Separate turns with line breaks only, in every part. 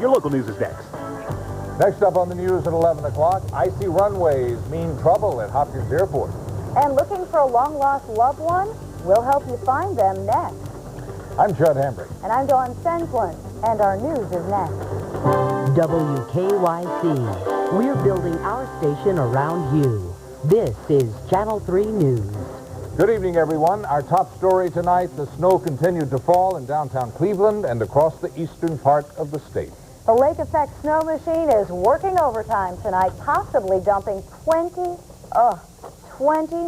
Your local news is next.
Next up on the news at 11 o'clock, icy runways mean trouble at Hopkins Airport.
And looking for a long-lost loved one? We'll help you find them next.
I'm Judd Hambry.
And I'm Dawn Sensland. And our news is next.
WKYC. We're building our station around you. This is Channel 3 News.
Good evening, everyone. Our top story tonight, the snow continued to fall in downtown Cleveland and across the eastern part of the state.
The lake effect snow machine is working overtime tonight, possibly dumping 20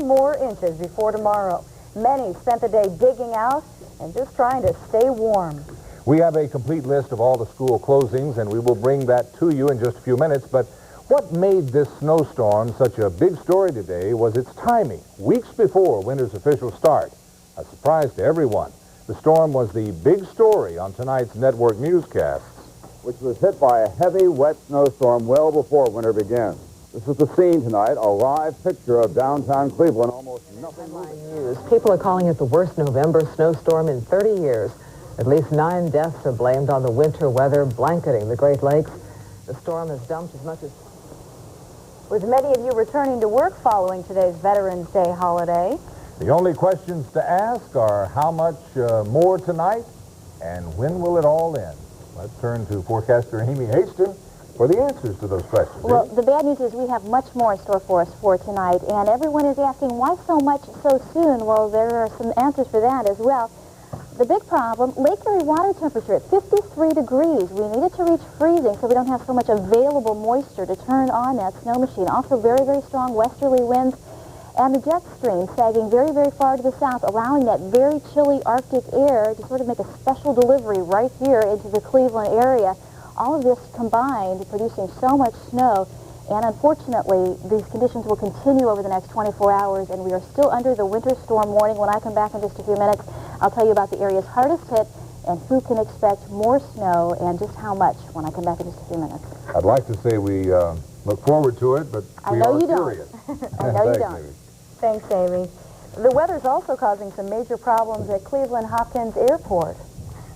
more inches before tomorrow. Many spent the day digging out and just trying to stay warm.
We have a complete list of all the school closings, and we will bring that to you in just a few minutes. But what made this snowstorm such a big story today was its timing, weeks before winter's official start. A surprise to everyone. The storm was the big story on tonight's network newscasts,
which was hit by a heavy, wet snowstorm well before winter began. This is the scene tonight, a live picture of downtown Cleveland, almost nothing moving.
News. People are calling it the worst November snowstorm in 30 years. At least 9 deaths are blamed on the winter weather blanketing the Great Lakes. The storm has dumped as much as...
With many of you returning to work following today's Veterans Day holiday.
The only questions to ask are how much more tonight and when will it all end? Let's turn to forecaster Amy Haston for the answers to those questions.
Well, the bad news is we have much more in store for us for tonight, and everyone is asking why so much so soon. Well, there are some answers for that as well. The big problem, Lake Erie water temperature at 53 degrees. We need it to reach freezing so we don't have so much available moisture to turn on that snow machine. Also very, very strong westerly winds and the jet stream sagging very, very far to the south, allowing that very chilly Arctic air to sort of make a special delivery right here into the Cleveland area. All of this combined producing so much snow. And unfortunately, these conditions will continue over the next 24 hours, and we are still under the winter storm warning. When I come back in just a few minutes, I'll tell you about the areas hardest hit and who can expect more snow and just how much when I come back in just a few minutes.
I'd like to say we look forward to it, but we are serious.
I know you don't.
Thanks, Amy. The weather's also causing some major problems at Cleveland Hopkins Airport.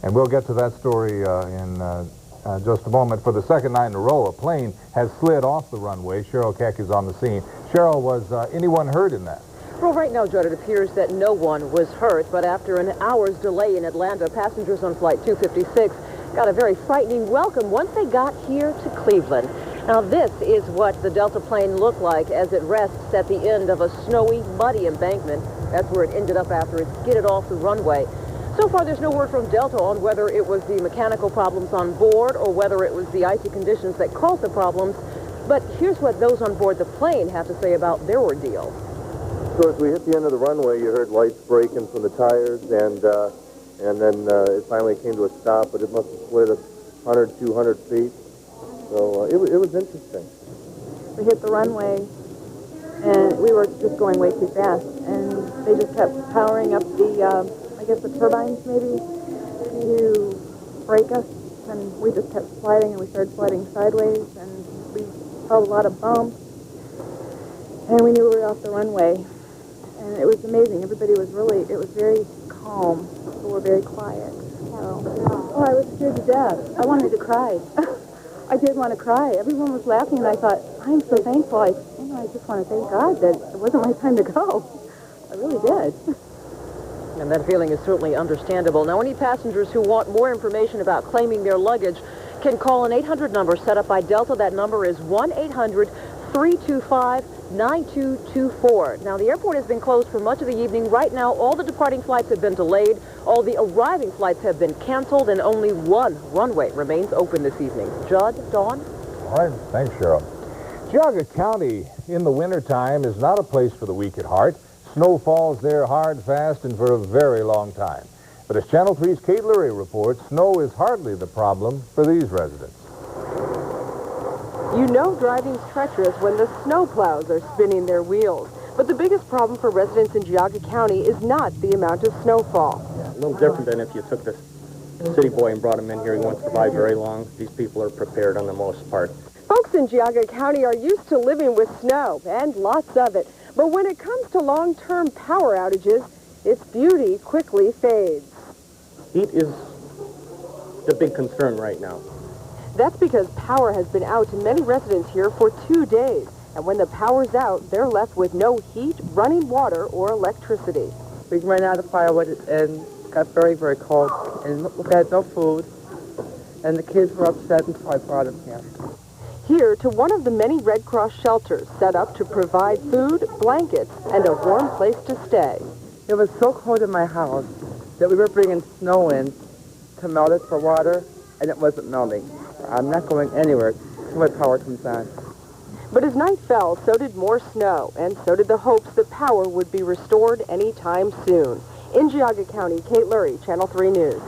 And we'll get to that story in just a moment. For the second night in a row, a plane has slid off the runway. Cheryl Keck is on the scene. Cheryl, was anyone hurt in that?
Well, right now, Judd, it appears that no one was hurt, but after an hour's delay in Atlanta, passengers on Flight 256 got a very frightening welcome once they got here to Cleveland. Now, this is what the Delta plane looked like as it rests at the end of a snowy, muddy embankment. That's where it ended up after it skidded off the runway. So far, there's no word from Delta on whether it was the mechanical problems on board or whether it was the icy conditions that caused the problems. But here's what those on board the plane have to say about their ordeal.
So as we hit the end of the runway, you heard lights breaking from the tires, and then it finally came to a stop, but it must have slid 100, 200 feet. So it was interesting.
We hit the runway, and we were just going way too fast, and they just kept powering up the, I guess the turbines maybe, to brake us, and we just kept sliding, and we started sliding sideways, and we felt a lot of bumps, and we knew we were off the runway. And it was amazing. Everybody was really, it was very calm. People were very quiet. So, oh, I was scared to death. I wanted to cry. I did want to cry. Everyone was laughing, and I thought, I'm so thankful. I just want to thank God that it wasn't my time to go. I really did.
And that feeling is certainly understandable. Now, any passengers who want more information about claiming their luggage can call an 800 number set up by Delta. That number is 1-800-325-9224. Now, the airport has been closed for much of the evening. Right now, all the departing flights have been delayed. All the arriving flights have been canceled, and only one runway remains open this evening. Judd, Dawn?
All right. Thanks, Cheryl. Geauga County in the wintertime is not a place for the weak at heart. Snow falls there hard, fast, and for a very long time. But as Channel 3's Kate Leary reports, snow is hardly the problem for these residents.
You know driving's treacherous when the snow plows are spinning their wheels. But the biggest problem for residents in Geauga County is not the amount of snowfall.
A little different than if you took this city boy and brought him in here. He won't survive very long. These people are prepared on the most part.
Folks in Geauga County are used to living with snow, and lots of it. But when it comes to long-term power outages, its beauty quickly fades.
Heat is the big concern right now.
That's because power has been out to many residents here for 2 days. And when the power's out, they're left with no heat, running water, or electricity.
We ran out of firewood and got very, very cold. And we had no food. And the kids were upset, and so I brought them here.
Here to one of the many Red Cross shelters set up to provide food, blankets, and a warm place to stay.
It was so cold in my house that we were bringing snow in to melt it for water, and it wasn't melting. I'm not going anywhere until my power comes on.
But as night fell, so did more snow, and so did the hopes that power would be restored any time soon. In Geauga County, Kate Lurie, Channel 3 News.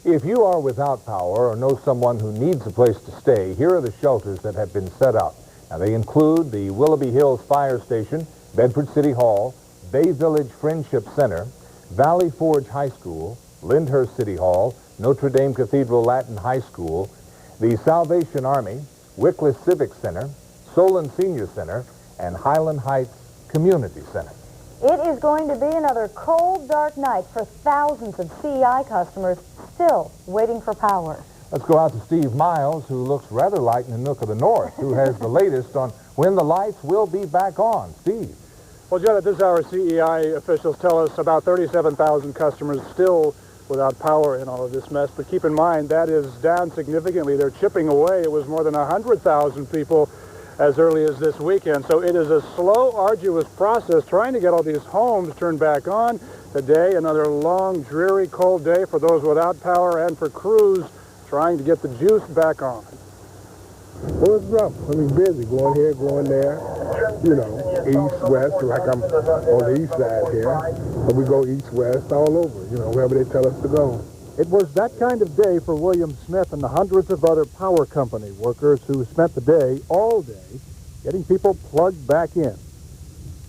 If you are without power or know someone who needs a place to stay, here are the shelters that have been set up. Now, they include the Willoughby Hills Fire Station, Bedford City Hall, Bay Village Friendship Center, Valley Forge High School, Lyndhurst City Hall, Notre Dame Cathedral Latin High School, the Salvation Army, Wickless Civic Center, Solon Senior Center, and Highland Heights Community Center.
It is going to be another cold, dark night for thousands of CEI customers still waiting for power.
Let's go out to Steve Miles, who looks rather like Nanook of the North, who has the latest on when the lights will be back on. Steve.
Well, Judd, at this hour, CEI officials tell us about 37,000 customers still without power in all of this mess. But keep in mind, that is down significantly. They're chipping away. It was more than 100,000 people as early as this weekend. So it is a slow, arduous process trying to get all these homes turned back on. Today, another long, dreary, cold day for those without power and for crews trying to get the juice back on.
Well, it's rough. I mean, busy. Going here, going there. You know, east, west, like I'm on the east side here. But we go east, west, all over, you know, wherever they tell us to go.
It was that kind of day for William Smith and the hundreds of other power company workers who spent the day, all day, getting people plugged back in.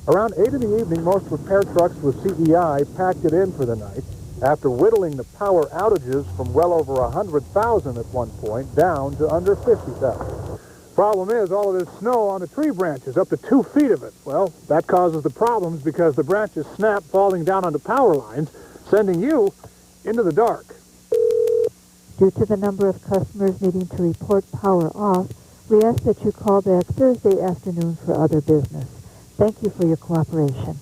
Around 8 in the evening, most repair trucks with CEI packed it in for the night after whittling the power outages from well over 100,000 at one point down to under 50,000. Problem is, all of this snow on the tree branches, up to 2 feet of it. Well, that causes the problems because the branches snap falling down onto power lines, sending you into the dark.
Due to the number of customers needing to report power off, we ask that you call back Thursday afternoon for other business. Thank you for your cooperation.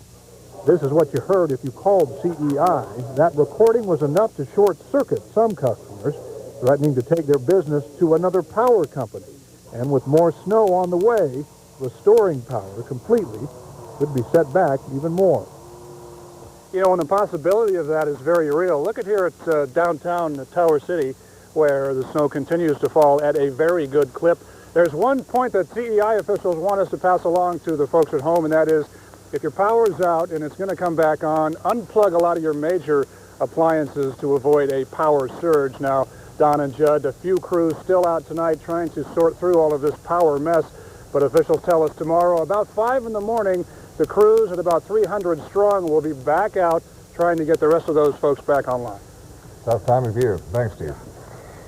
This is what you heard if you called CEI. That recording was enough to short-circuit some customers, threatening to take their business to another power company. And with more snow on the way, restoring power completely could be set back even more. You know, and the possibility of that is very real. Look at here at downtown Tower City, where the snow continues to fall at a very good clip. There's one point that CEI officials want us to pass along to the folks at home, and that is, if your power is out and it's going to come back on, unplug a lot of your major appliances to avoid a power surge. Now, Don and Judd, a few crews still out tonight trying to sort through all of this power mess, but officials tell us tomorrow, about 5 in the morning, the crews at about 300 strong will be back out trying to get the rest of those folks back online.
Tough time of year. Thanks, Steve.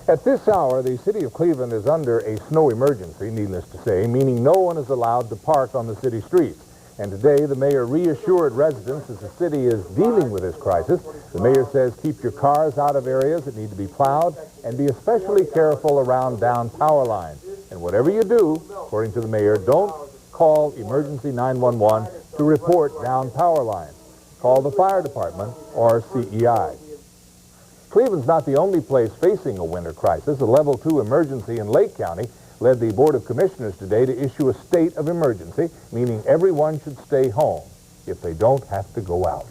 At this hour, the city of Cleveland is under a snow emergency, needless to say, meaning no one is allowed to park on the city streets. And today, the mayor reassured residents as the city is dealing with this crisis. The mayor says keep your cars out of areas that need to be plowed and be especially careful around down power lines. And whatever you do, according to the mayor, don't call emergency 911 to report down power lines. Call the fire department or CEI. Cleveland's not the only place facing a winter crisis. A level 2 emergency in Lake County led the Board of Commissioners today to issue a state of emergency, meaning everyone should stay home if they don't have to go out.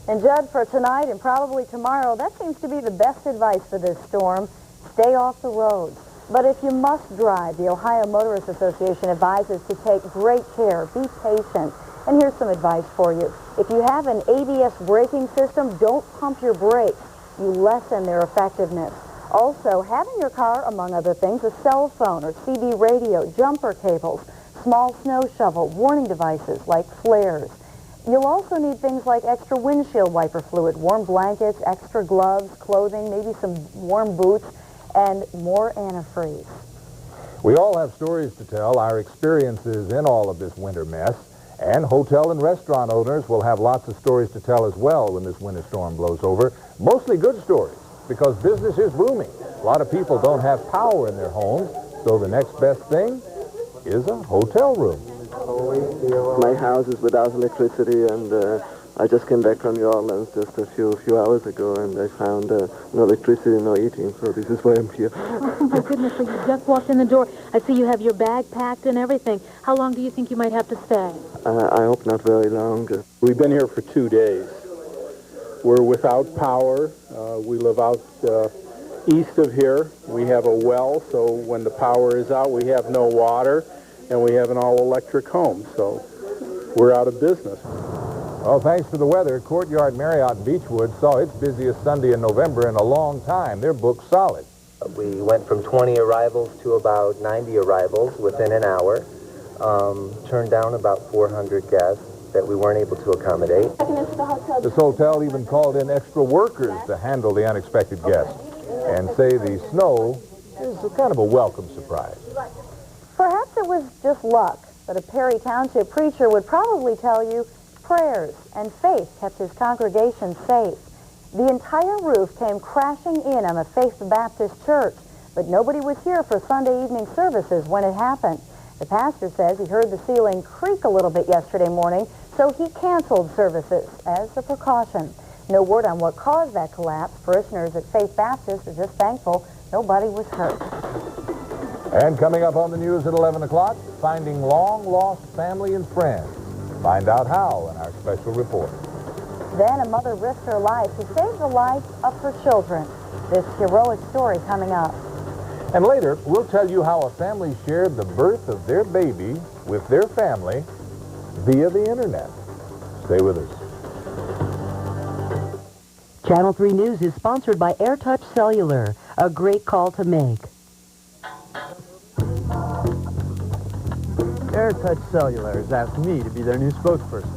And Judd, for tonight and probably tomorrow, that seems to be the best advice for this storm. Stay off the roads. But if you must drive, the Ohio Motorists Association advises to take great care, be patient. And here's some advice for you. If you have an ABS braking system, don't pump your brakes. You lessen their effectiveness. Also, have in your car, among other things, a cell phone or CB radio, jumper cables, small snow shovel, warning devices like flares. You'll also need things like extra windshield wiper fluid, warm blankets, extra gloves, clothing, maybe some warm boots, and more antifreeze.
We all have stories to tell, our experiences in all of this winter mess, and hotel and restaurant owners will have lots of stories to tell as well when this winter storm blows over. Mostly good stories. because business is booming. A lot of people don't have power in their homes, so the next best thing is a hotel room.
My house is without electricity, and I just came back from New Orleans just a few hours ago, and I found no electricity, no heating, so this is why I'm here.
Oh, my goodness, so you just walked in the door. I see you have your bag packed and everything. How long do you think you might have to stay?
I hope not very long.
We've been here for 2 days. We're without power. We live out east of here. We have a well, so when the power is out, we have no water, and we have an all-electric home, so we're out of business.
Well, thanks to the weather, Courtyard Marriott in Beechwood saw its busiest Sunday in November in a long time. They're booked solid.
We went from 20 arrivals to about 90 arrivals within an hour. Turned down about 400 guests that we weren't able to accommodate.
This hotel even called in extra workers to handle the unexpected guests and say the snow is a kind of a welcome surprise.
Perhaps it was just luck, but a Perry Township preacher would probably tell you prayers and faith kept his congregation safe. The entire roof came crashing in on a Faith Baptist church, but nobody was here for Sunday evening services when it happened. The pastor says he heard the ceiling creak a little bit yesterday morning, so he canceled services as a precaution. No word on what caused that collapse. Parishioners at Faith Baptist are just thankful nobody was hurt.
And coming up on the news at 11 o'clock, finding long-lost family and friends. Find out how in our special report.
Then a mother risked her life to save the lives of her children. This heroic story coming up.
And later, we'll tell you how a family shared the birth of their baby with their family via the internet. Stay with us.
Channel 3 News is sponsored by AirTouch Cellular, a great call to make.
AirTouch Cellular has asked me to be their new spokesperson.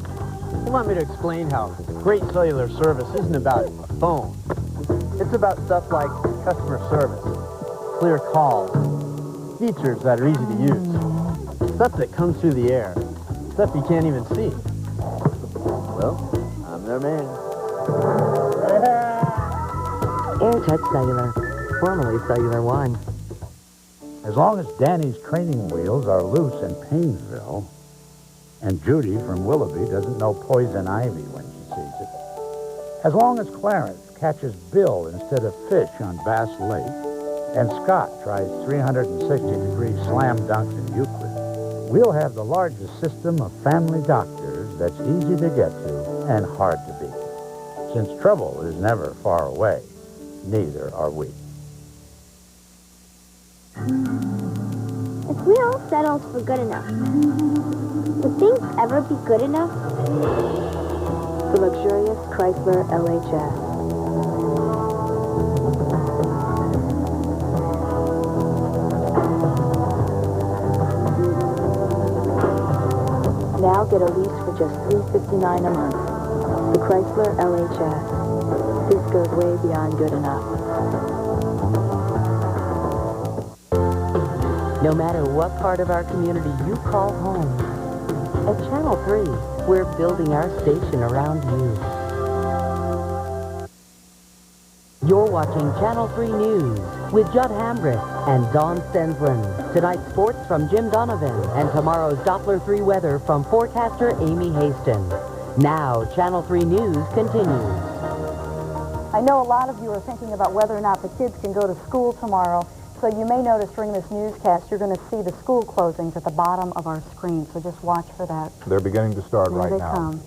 They want me to explain how great cellular service isn't about a phone. It's about stuff like customer service, clear calls, features that are easy to use, stuff that comes through the air, stuff you can't even see. Well, I'm their man.
AirTouch Cellular, formerly Cellular One.
As long as Danny's training wheels are loose in Painesville, and Judy from Willoughby doesn't know poison ivy when she sees it, as long as Clarence catches Bill instead of fish on Bass Lake, and Scott tries 360-degree slam dunks in Euclid, we'll have the largest system of family doctors that's easy to get to and hard to beat. Since trouble is never far away, neither are we.
If we all settled for good enough, would things ever be good enough?
The luxurious Chrysler LHS. Now get a lease for just $359 a month. The Chrysler LHS. This goes way beyond good enough.
No matter what part of our community you call home, at Channel 3, we're building our station around you. You're watching Channel 3 News with Judd Hambrick and Dawn Stensland. Tonight's sports from Jim Donovan and tomorrow's Doppler 3 weather from forecaster Amy Haston. Now, Channel 3 News continues.
I know a lot of you are thinking about whether or not the kids can go to school tomorrow. So you may notice during this newscast, you're going to see the school closings at the bottom of our screen. So just watch for that.
They're beginning to start right now.
Come.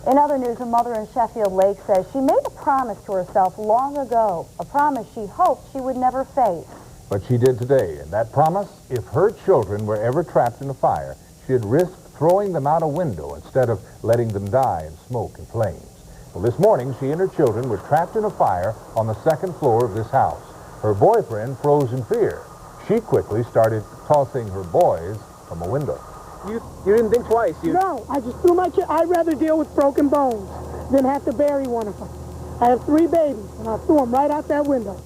In other news, a mother in Sheffield Lake says she made a promise to herself long ago, a promise she hoped she would never face.
But she did today, and that promise, if her children were ever trapped in a fire, she'd risk throwing them out a window instead of letting them die in smoke and flames. Well, this morning, she and her children were trapped in a fire on the second floor of this house. Her boyfriend froze in fear. She quickly started tossing her boys from a window.
You didn't think twice,
No, I just threw my I'd rather deal with broken bones than have to bury one of them. I have 3 babies, and I threw them right out that window.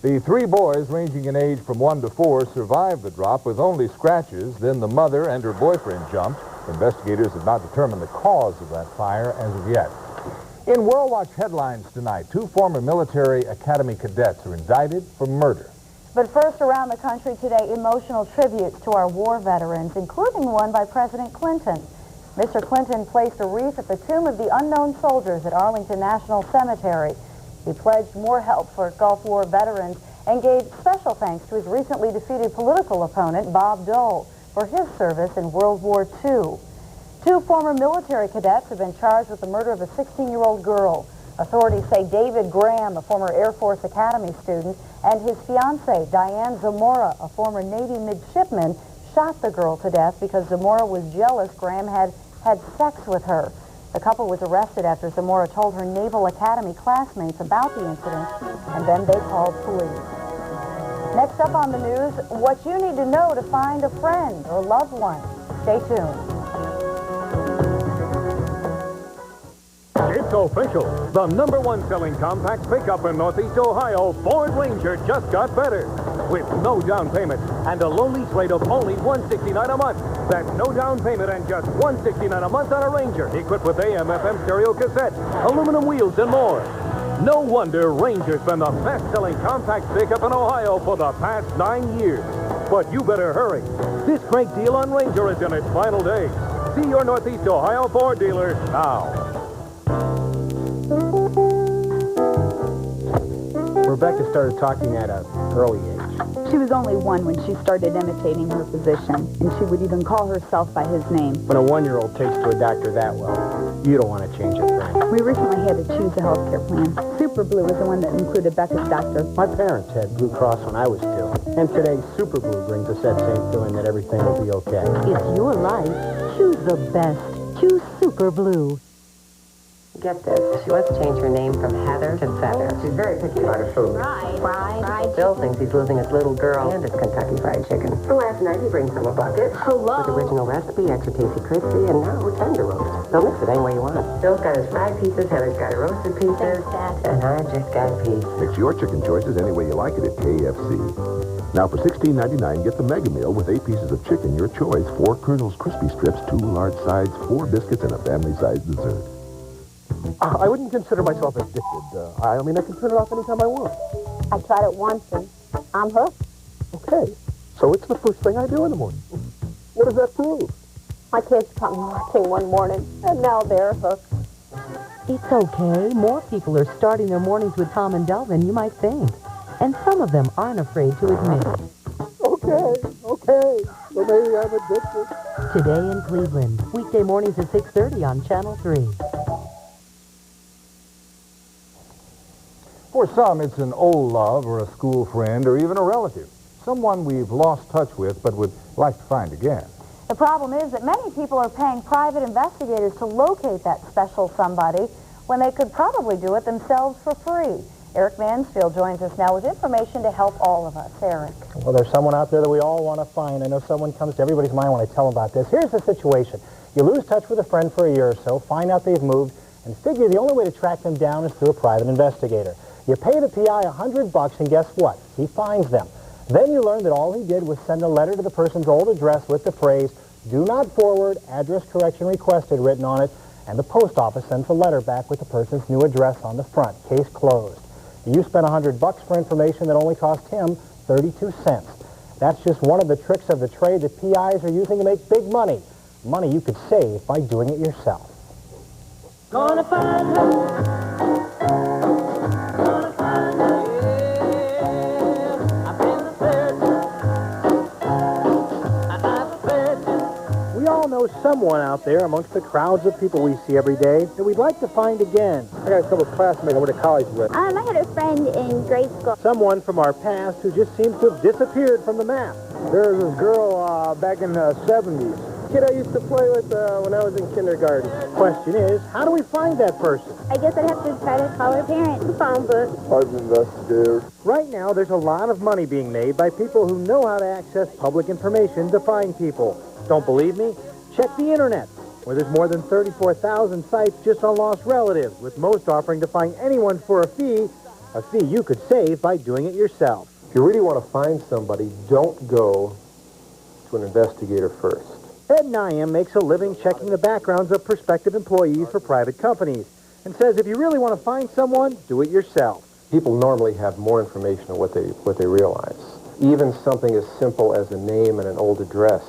The 3 boys, ranging in age from 1 to 4, survived the drop with only scratches. Then the mother and her boyfriend jumped. Investigators have not determined the cause of that fire as of yet. In World Watch headlines tonight, 2 former military academy cadets are indicted for murder.
But first, around the country today, emotional tributes to our war veterans, including one by President Clinton. Mr. Clinton placed a wreath at the Tomb of the Unknown Soldiers at Arlington National Cemetery. He pledged more help for Gulf War veterans and gave special thanks to his recently defeated political opponent, Bob Dole, for his service in World War II. 2 former military cadets have been charged with the murder of a 16-year-old girl. Authorities say David Graham, a former Air Force Academy student, and his fiancée, Diane Zamora, a former Navy midshipman, shot the girl to death because Zamora was jealous Graham had sex with her. The couple was arrested after Zamora told her Naval Academy classmates about the incident, and then they called police. Next up on the news, what you need to know to find a friend or loved one. Stay tuned.
It's official. The #1 selling compact pickup in Northeast Ohio, Ford Ranger, just got better. With no down payment and a low lease rate of only $169 a month. That's no down payment and just $169 a month on a Ranger, equipped with AM/FM stereo cassette, aluminum wheels, and more. No wonder Ranger's been the best-selling compact pickup in Ohio for the past 9 years. But you better hurry. This great deal on Ranger is in its final days. See your Northeast Ohio Ford dealer now.
Rebecca started talking at an early age.
She was only 1 when she started imitating her physician, and she would even call herself by his name.
When a 1-year-old takes to a doctor that well, you don't want to change a thing.
We recently had to choose a health care plan. Super Blue was the one that included Becca's doctor.
My parents had Blue Cross when I was 2. And today, Super Blue brings us that same feeling that everything will be okay.
It's your life. Choose the best. Choose Super Blue.
Get this. She wants to change her name from Heather to Feather. She's very picky about her food.
Fried.
Bill thinks he's losing his little girl and his Kentucky Fried Chicken. So last night he brings home a bucket.
Hello.
With original recipe, extra tasty crispy, and now tender roast. They'll mix it any way you want. Bill's got his fried pieces, Heather's got her roasted pieces, and I just got a piece.
Mix your chicken choices any way you like it at KFC. Now for $16.99, get the Mega Meal with 8 pieces of chicken, your choice, 4 Colonel's crispy strips, 2 large sides, 4 biscuits, and a family-sized dessert.
I wouldn't consider myself addicted. I mean, I can turn it off anytime I want.
I tried it once and I'm hooked.
Okay, so it's the first thing I do in the morning. What does that prove?
My kids come watching one morning and now they're hooked.
It's okay. More people are starting their mornings with Tom and Belle than you might think. And some of them aren't afraid to admit it.
Okay. So maybe I'm addicted.
Today in Cleveland, weekday mornings at 6:30 on Channel 3.
For some, it's an old love or a school friend or even a relative. Someone we've lost touch with but would like to find again.
The problem is that many people are paying private investigators to locate that special somebody when they could probably do it themselves for free. Eric Mansfield joins us now with information to help all of us. Eric.
Well, there's someone out there that we all want to find. I know someone comes to everybody's mind when I tell them about this. Here's the situation. You lose touch with a friend for a year or so, find out they've moved, and figure the only way to track them down is through a private investigator. You pay the PI $100, and guess what? He finds them. Then you learn that all he did was send a letter to the person's old address with the phrase, "Do not forward, address correction requested," written on it, and the post office sends a letter back with the person's new address on the front. Case closed. You spent $100 for information that only cost him 32 cents. That's just one of the tricks of the trade that PIs are using to make big money. Money you could save by doing it yourself.
Gonna find her.
We all know someone out there amongst the crowds of people we see every day that we'd like to find again. I got a couple of classmates I went to college with.
I had a friend in grade school.
Someone from our past who just seems to have disappeared from the map.
There was this girl back in the 70s. Kid I used to play with when I was in kindergarten.
Question is, how do we find that person?
I guess I'd have to try to call her parents. Phone book.
Private investigator.
Right now, there's a lot of money being made by people who know how to access public information to find people. Don't believe me? Check the internet, where there's more than 34,000 sites just on lost relatives, with most offering to find anyone for a fee you could save by doing it yourself.
If you really want to find somebody, don't go to an investigator first.
Ed Nyam makes a living checking the backgrounds of prospective employees for private companies. and says if you really want to find someone, do it yourself.
People normally have more information than what they realize. Even something as simple as a name and an old address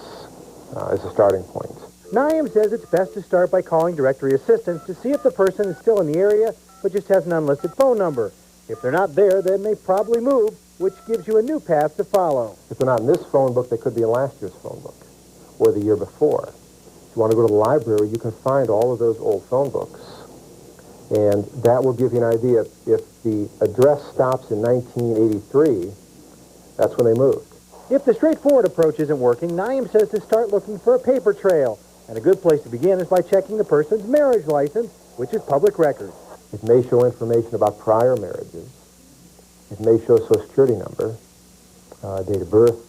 is a starting point.
Naim says it's best to start by calling directory assistance to see if the person is still in the area but just has an unlisted phone number. If they're not there, then they probably moved, which gives you a new path to follow.
If they're not in this phone book, they could be in last year's phone book or the year before. If you want to go to the library, you can find all of those old phone books. And that will give you an idea. If the address stops in 1983, that's when they moved.
If the straightforward approach isn't working, Naim says to start looking for a paper trail. And a good place to begin is by checking the person's marriage license, which is public record.
It may show information about prior marriages. It may show a Social Security number, date of birth,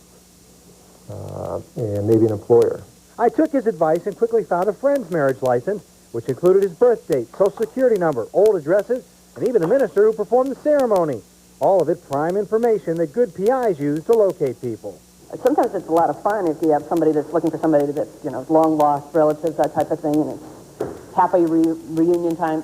and maybe an employer.
I took his advice and quickly found a friend's marriage license, which included his birth date, Social Security number, old addresses, and even the minister who performed the ceremony. All of it prime information that good PIs use to locate people.
Sometimes it's a lot of fun if you have somebody that's looking for somebody that's, long lost relatives, that type of thing, and it's happy reunion time.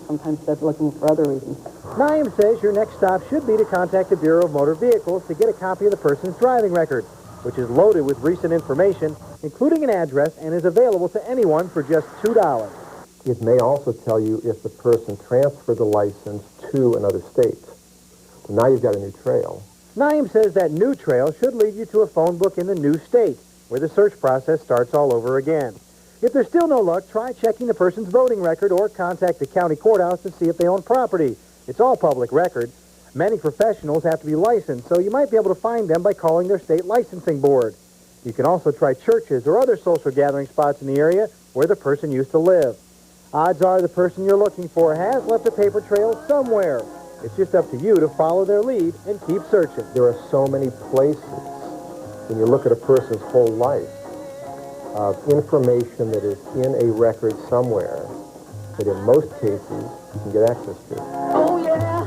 Sometimes they're looking for other reasons.
Naim says your next stop should be to contact the Bureau of Motor Vehicles to get a copy of the person's driving record, which is loaded with recent information, including an address, and is available to anyone for just $2.
It may also tell you if the person transferred the license to another state. So now you've got a new trail.
Naim says that new trail should lead you to a phone book in the new state, where the search process starts all over again. If there's still no luck, try checking the person's voting record or contact the county courthouse to see if they own property. It's all public record. Many professionals have to be licensed, so you might be able to find them by calling their state licensing board. You can also try churches or other social gathering spots in the area where the person used to live. Odds are the person you're looking for has left a paper trail somewhere. It's just up to you to follow their lead and keep searching.
There are so many places, when you look at a person's whole life, of information that is in a record somewhere that in most cases you can get access to.
Oh yeah,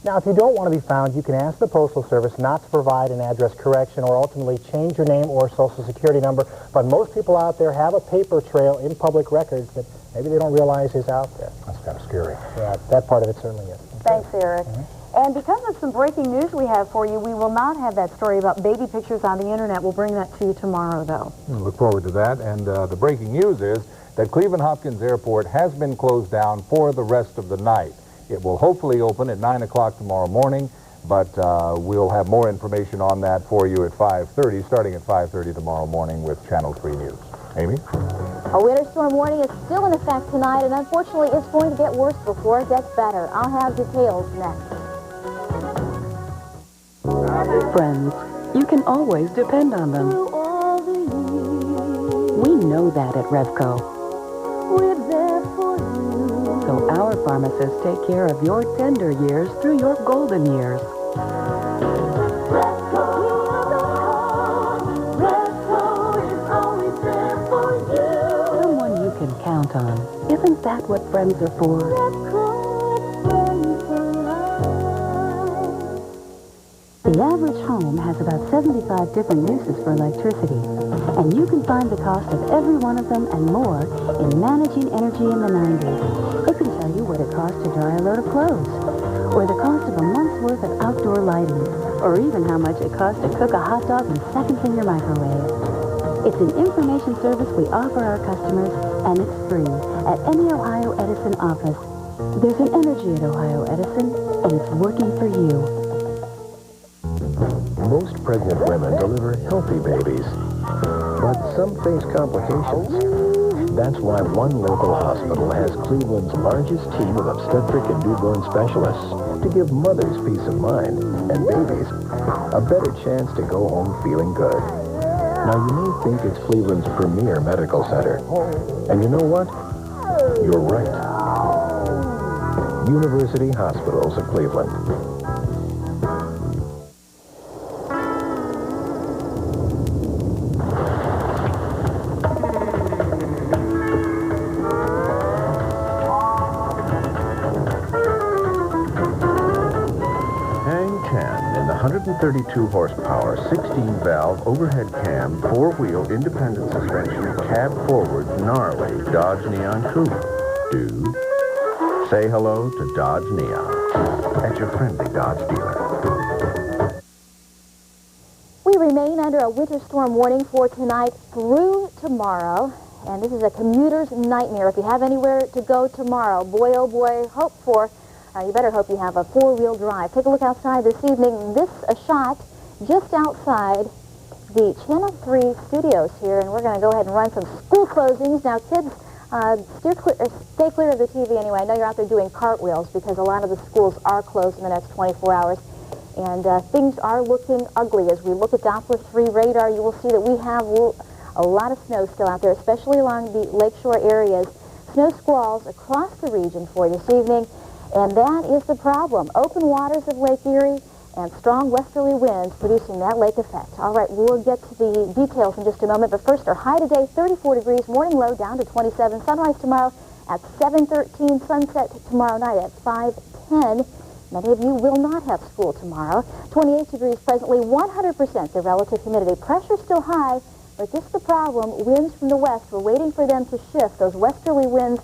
Now, if you don't want to be found, you can ask the Postal Service not to provide an address correction or ultimately change your name or Social Security number. But most people out there have a paper trail in public records that maybe they don't realize is out there.
That's kind of scary.
Yeah, that part of it certainly is.
Thanks, Eric. And because of some breaking news we have for you, we will not have that story about baby pictures on the Internet. We'll bring that to you tomorrow, though.
We'll look forward to that. And the breaking news is that Cleveland Hopkins Airport has been closed down for the rest of the night. It will hopefully open at 9 o'clock tomorrow morning, but we'll have more information on that for you at 5:30, starting at 5:30 tomorrow morning with Channel 3 News. Amy?
A winter storm warning is still in effect tonight, and unfortunately it's going to get worse before it gets better. I'll have details next.
Friends, you can always depend on them. We know that at Revco. So our pharmacists take care of your tender years through your golden years. Someone you can count on. Isn't that what friends are for?
The average home has about 75 different uses for electricity, and you can find the cost of every one of them and more in Managing Energy in the 90s. It can tell you what it costs to dry a load of clothes, or the cost of a month's worth of outdoor lighting, or even how much it costs to cook a hot dog in second-finger microwave. It's an information service we offer our customers, and it's free at any Ohio Edison office. There's an energy at Ohio Edison, and it's working for you.
Most pregnant women deliver healthy babies, but some face complications. That's why one local hospital has Cleveland's largest team of obstetric and newborn specialists to give mothers peace of mind and babies a better chance to go home feeling good. Now, you may think it's Cleveland's premier medical center, and you know what? You're right. University Hospitals of Cleveland.
132 horsepower, 16-valve, overhead cam, four-wheel independent suspension, cab forward, gnarly Dodge Neon Coupe. Dude, say hello to Dodge Neon at your friendly Dodge dealer.
We remain under a winter storm warning for tonight through tomorrow. And this is a commuter's nightmare. If you have anywhere to go tomorrow, boy, oh boy, you better hope you have a four-wheel drive. Take a look outside this evening. This a shot just outside the Channel 3 studios here, and we're going to go ahead and run some school closings. Now, kids, stay clear of the TV anyway. I know you're out there doing cartwheels because a lot of the schools are closed in the next 24 hours. And things are looking ugly. As we look at Doppler 3 radar, you will see that we have a lot of snow still out there, especially along the lakeshore areas. Snow squalls across the region for this evening, and that is the problem. Open waters of Lake Erie and strong westerly winds producing that lake effect. All right, we'll get to the details in just a moment, but first our high today, 34 degrees, morning low down to 27, sunrise tomorrow at 7:13, sunset tomorrow night at 5:10. Many of you will not have school tomorrow. 28 degrees presently, 100% the relative humidity. Pressure still high, but this is the problem. Winds from the west, we're waiting for them to shift. Those westerly winds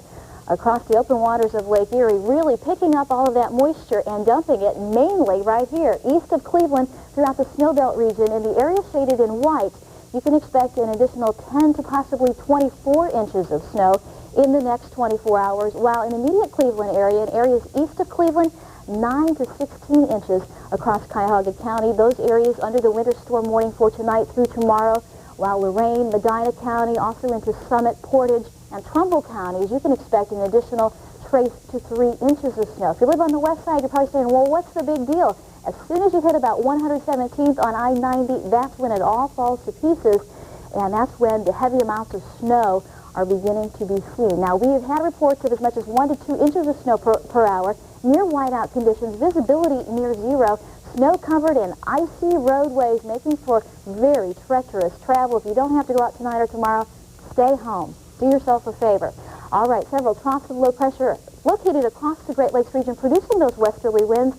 across the open waters of Lake Erie really picking up all of that moisture and dumping it mainly right here east of Cleveland throughout the snowbelt region. In the area shaded in white, you can expect an additional 10 to possibly 24 inches of snow in the next 24 hours, while in immediate Cleveland area and areas east of Cleveland, 9 to 16 inches across Cuyahoga County. Those areas under the winter storm warning for tonight through tomorrow, while Lorain, Medina County, also into Summit, Portage, and Trumbull counties, you can expect an additional trace to 3 inches of snow. If you live on the west side, you're probably saying, well, what's the big deal? As soon as you hit about 117th on I-90, that's when it all falls to pieces, and that's when the heavy amounts of snow are beginning to be seen. Now, we have had reports of as much as 1 to 2 inches of snow per hour, near whiteout conditions, visibility near zero, snow-covered and icy roadways making for very treacherous travel. If you don't have to go out tonight or tomorrow, stay home. Do yourself a favor. All right, several troughs of low pressure located across the Great Lakes region producing those westerly winds,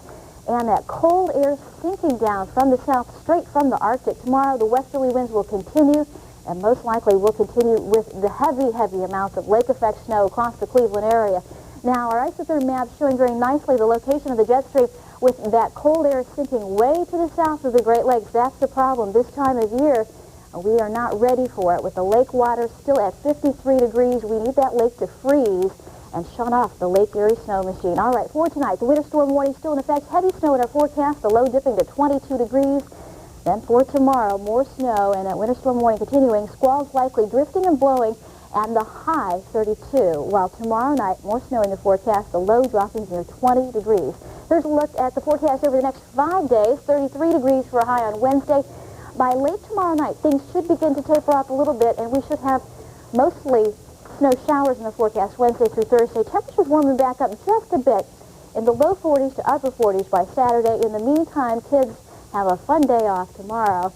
and that cold air sinking down from the south straight from the Arctic. Tomorrow, the westerly winds will continue, and most likely will continue with the heavy amounts of lake effect snow across the Cleveland area. Now, our isotherm map showing very nicely the location of the jet stream with that cold air sinking way to the south of the Great Lakes. That's the problem this time of year. We are not ready for it. With the lake water still at 53 degrees, we need that lake to freeze and shut off the Lake Erie snow machine. All right, for tonight, the winter storm warning still in effect. Heavy snow in our forecast, the low dipping to 22 degrees. Then for tomorrow, more snow and that winter storm warning continuing. Squalls likely drifting and blowing, and the high 32. While tomorrow night, more snow in the forecast, the low dropping near 20 degrees. Here's a look at the forecast over the next 5 days. 33 degrees for a high on Wednesday. By late tomorrow night, things should begin to taper off a little bit, and we should have mostly snow showers in the forecast Wednesday through Thursday. Temperatures warming back up just a bit in the low 40s to upper 40s by Saturday. In the meantime, kids have a fun day off tomorrow.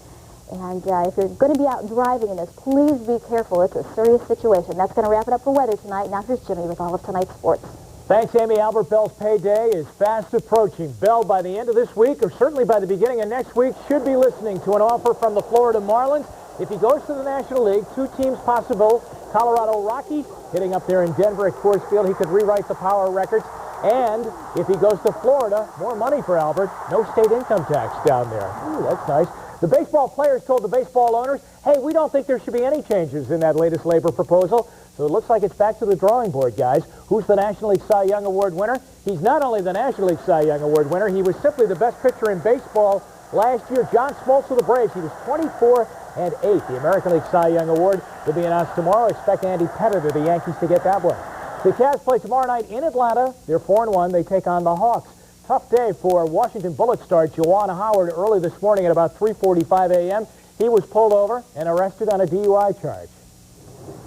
And if you're going to be out driving in this, please be careful. It's a serious situation. That's going to wrap it up for weather tonight. Now here's Jimmy with all of tonight's sports.
Thanks, Amy. Albert Belle's payday is fast approaching. Belle, by the end of this week, or certainly by the beginning of next week, should be listening to an offer from the Florida Marlins. If he goes to the National League, 2 teams possible. Colorado Rockies hitting up there in Denver at Coors Field. He could rewrite the power records. And if he goes to Florida, more money for Albert. No state income tax down there. Ooh, that's nice. The baseball players told the baseball owners, hey, we don't think there should be any changes in that latest labor proposal. So it looks like it's back to the drawing board, guys. Who's the National League Cy Young Award winner? He's not only the National League Cy Young Award winner, he was simply the best pitcher in baseball last year. John Smoltz of the Braves. He was 24-8. The American League Cy Young Award will be announced tomorrow. Expect Andy Pettit of the Yankees to get that one. The Cavs play tomorrow night in Atlanta. They're 4-1. They take on the Hawks. Tough day for Washington Bullets star Juwan Howard early this morning at about 3:45 a.m. He was pulled over and arrested on a DUI charge.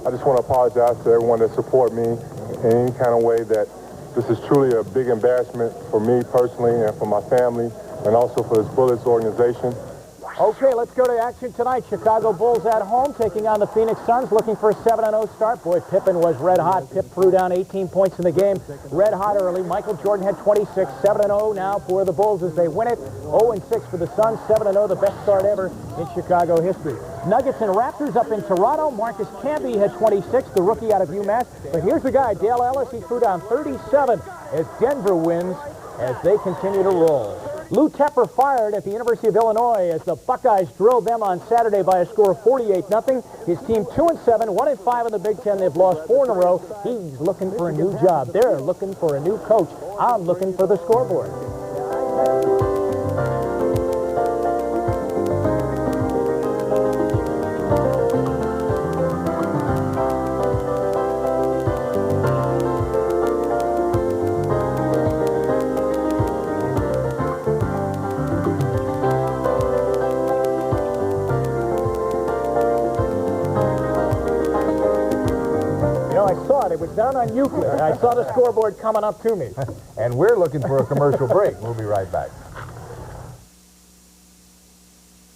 I just want to apologize to everyone that support me in any kind of way. That this is truly a big embarrassment for me personally and for my family, and also for this Bullets organization.
Okay, let's go to action tonight. Chicago Bulls at home taking on the Phoenix Suns, looking for a 7-0 start. Boy, Pippen was red hot. Pip threw down 18 points in the game. Red hot early. Michael Jordan had 26. 7-0 now for the Bulls as they win it. 0-6 for the Suns. 7-0, the best start ever in Chicago history. Nuggets and Raptors up in Toronto. Marcus Camby had 26, the rookie out of UMass. But here's the guy, Dale Ellis. He threw down 37 as Denver wins as they continue to roll. Lou Tepper fired at the University of Illinois as the Buckeyes drilled them on Saturday by a score of 48-0. His team 2-7, 1-5 in the Big Ten. They've lost 4 in a row. He's looking for a new job. They're looking for a new coach. I'm looking for the scoreboard. It was down on Euclid. I saw the scoreboard coming up to me.
And we're looking for a commercial break. We'll be right back.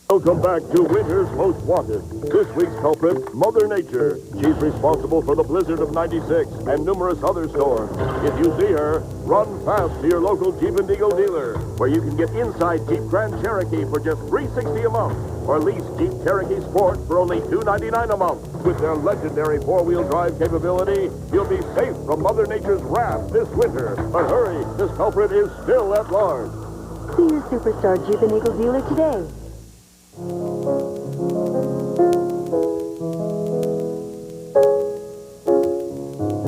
Welcome back to Winter's Most Wanted. This week's culprit, Mother Nature. She's responsible for the blizzard of '96 and numerous other storms. If you see her, run fast to your local Jeep and Eagle dealer, where you can get inside Jeep Grand Cherokee for just $360 a month, or lease Jeep Cherokee Sport for only $299 a month. With their legendary four-wheel drive capability, you'll be safe from Mother Nature's wrath this winter. But hurry, this culprit is still at large.
See your Superstar Jeep and Eagle dealer today.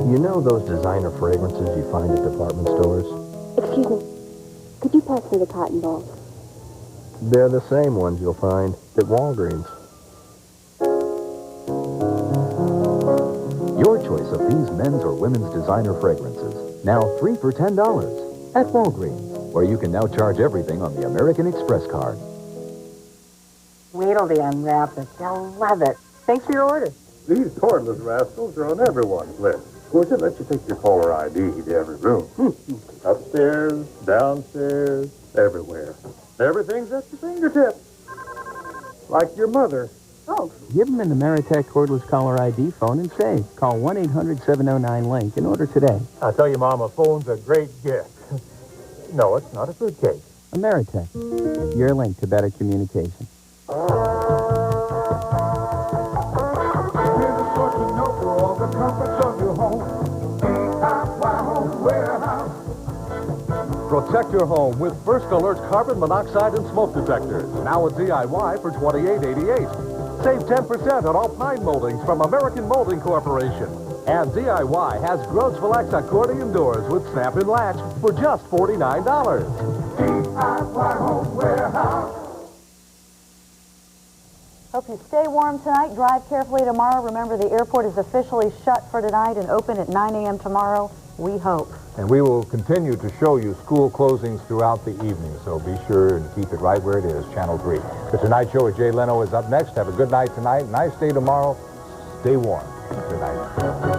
You know those designer fragrances you find at department stores?
Excuse me. Could you pass me the cotton balls?
They're the same ones you'll find at Walgreens.
Your choice of these men's or women's designer fragrances. Now 3 for $10 at Walgreens, where you can now charge everything on the American Express card.
Wait till they unwrap it. They'll love it. Thanks for your order.
These cordless rascals are on everyone's list. Of course, it lets you take your caller ID to every room. Upstairs, downstairs, everywhere. Everything's at your fingertips. Like your mother.
Oh.
Give them an Ameritech cordless caller ID phone and save. Call 1-800-709-LINK and order today.
I tell you, Mom, a phone's a great gift. No, it's not a fruitcake.
Ameritech, your link to better communication.
Protect your home with First Alert carbon monoxide and smoke detectors. Now at DIY for $28.88. Save 10% on all pine moldings from American Molding Corporation. And DIY has Groves-Flex accordion doors with snap-in latch for just $49.
DIY Home Warehouse.
Hope you stay warm tonight. Drive carefully tomorrow. Remember, the airport is officially shut for tonight and open at 9 a.m. tomorrow. We hope.
And we will continue to show you school closings throughout the evening, so be sure and keep it right where it is, Channel 3. The Tonight Show with Jay Leno is up next. Have a good night tonight. Nice day tomorrow. Stay warm. Good night.